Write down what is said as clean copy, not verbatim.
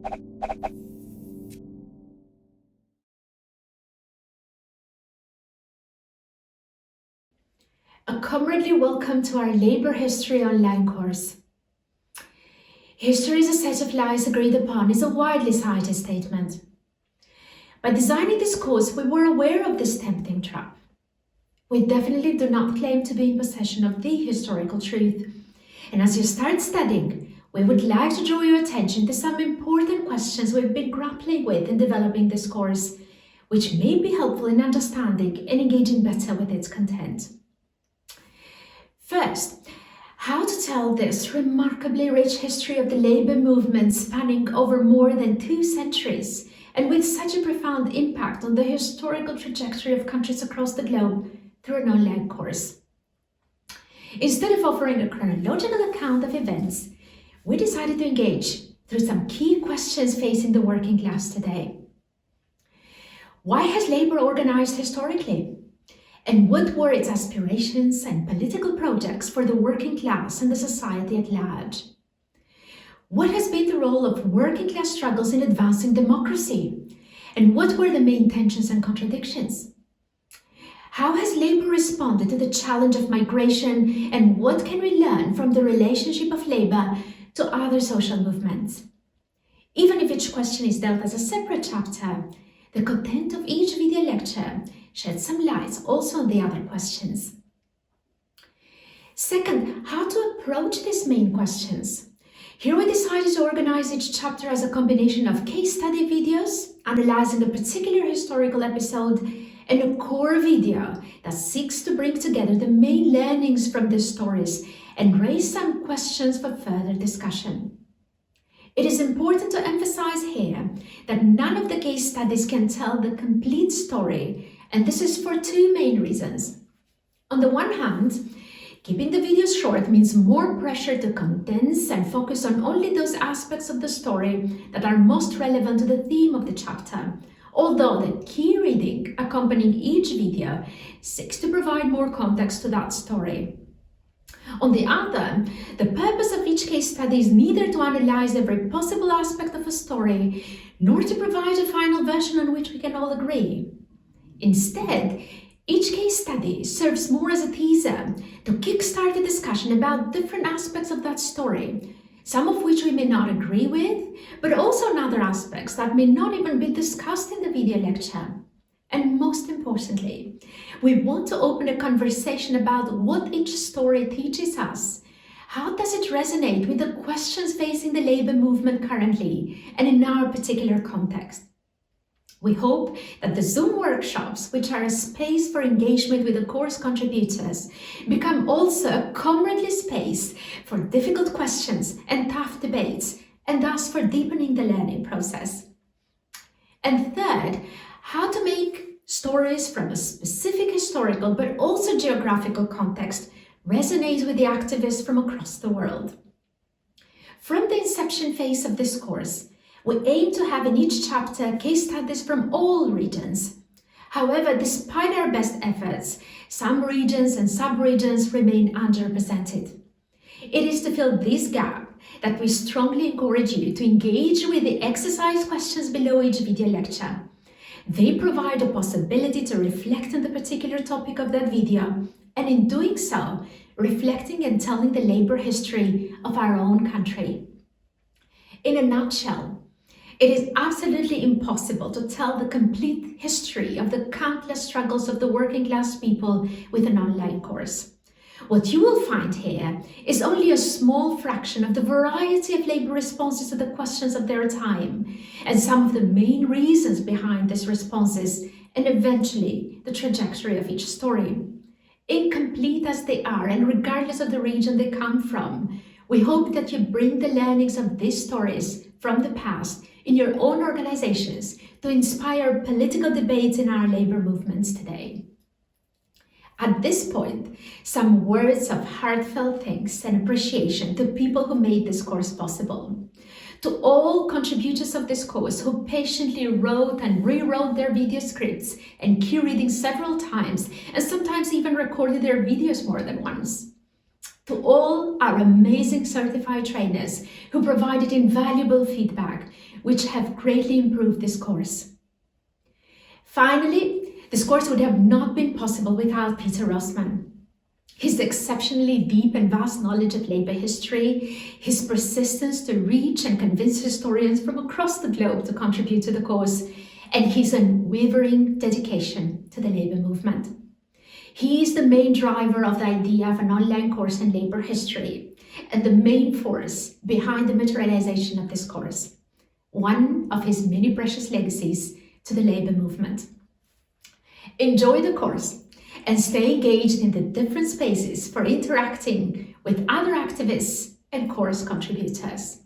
A comradely welcome to our Labour History online course. History is a set of lies agreed upon is a widely cited statement. By designing this course, we were aware of this tempting trap. We definitely do not claim to be in possession of the historical truth. And as you start studying, we would like to draw your attention to some important questions we've been grappling with in developing this course, which may be helpful in understanding and engaging better with its content. First, how to tell this remarkably rich history of the labour movement spanning over more than 2 centuries and with such a profound impact on the historical trajectory of countries across the globe through an online course. Instead of offering a chronological account of events, we decided to engage through some key questions facing the working class today. Why has labour organised historically? And what were its aspirations and political projects for the working class and the society at large? What has been the role of working class struggles in advancing democracy? And what were the main tensions and contradictions? How has labour responded to the challenge of migration, and what can we learn from the relationship of labour to other social movements? Even if each question is dealt as a separate chapter, the content of each video lecture shed some light also on the other questions. Second, how to approach these main questions. Here we decided to organize each chapter as a combination of case study videos, analyzing a particular historical episode, and a core video that seeks to bring together the main learnings from these stories and raise some questions for further discussion. It is important to emphasize here that none of the case studies can tell the complete story, and this is for 2 main reasons. On the one hand, keeping the videos short means more pressure to condense and focus on only those aspects of the story that are most relevant to the theme of the chapter, although the key reading accompanying each video seeks to provide more context to that story. On the other, the purpose of each case study is neither to analyze every possible aspect of a story, nor to provide a final version on which we can all agree. Instead, each case study serves more as a teaser to kickstart a discussion about different aspects of that story, some of which we may not agree with, but also on other aspects that may not even be discussed in the video lecture. And most importantly, we want to open a conversation about what each story teaches us. How does it resonate with the questions facing the labour movement currently and in our particular context? We hope that the Zoom workshops, which are a space for engagement with the course contributors, become also a comradely space for difficult questions and tough debates, and thus for deepening the learning process. And third, how to make stories from a specific historical but also geographical context resonate with the activists from across the world. From the inception phase of this course, we aim to have in each chapter case studies from all regions. However, despite our best efforts, some regions and sub-regions remain underrepresented. It is to fill this gap that we strongly encourage you to engage with the exercise questions below each video lecture. They provide a possibility to reflect on the particular topic of that video, and in doing so, reflecting and telling the labour history of our own country. In a nutshell, it is absolutely impossible to tell the complete history of the countless struggles of the working class people with an online course. What you will find here is only a small fraction of the variety of labour responses to the questions of their time, and some of the main reasons behind these responses, and eventually the trajectory of each story. Incomplete as they are, and regardless of the region they come from, we hope that you bring the learnings of these stories from the past in your own organizations to inspire political debates in our labour movements today. At this point, some words of heartfelt thanks and appreciation to people who made this course possible. To all contributors of this course who patiently wrote and rewrote their video scripts and key reading several times, and sometimes even recorded their videos more than once. To all our amazing certified trainers who provided invaluable feedback, which have greatly improved this course. Finally, this course would have not been possible without Peter Rossmann. His exceptionally deep and vast knowledge of labor history, his persistence to reach and convince historians from across the globe to contribute to the course, and his unwavering dedication to the labor movement. He is the main driver of the idea of an online course in labor history and the main force behind the materialization of this course, one of his many precious legacies to the labor movement. Enjoy the course and stay engaged in the different spaces for interacting with other activists and course contributors.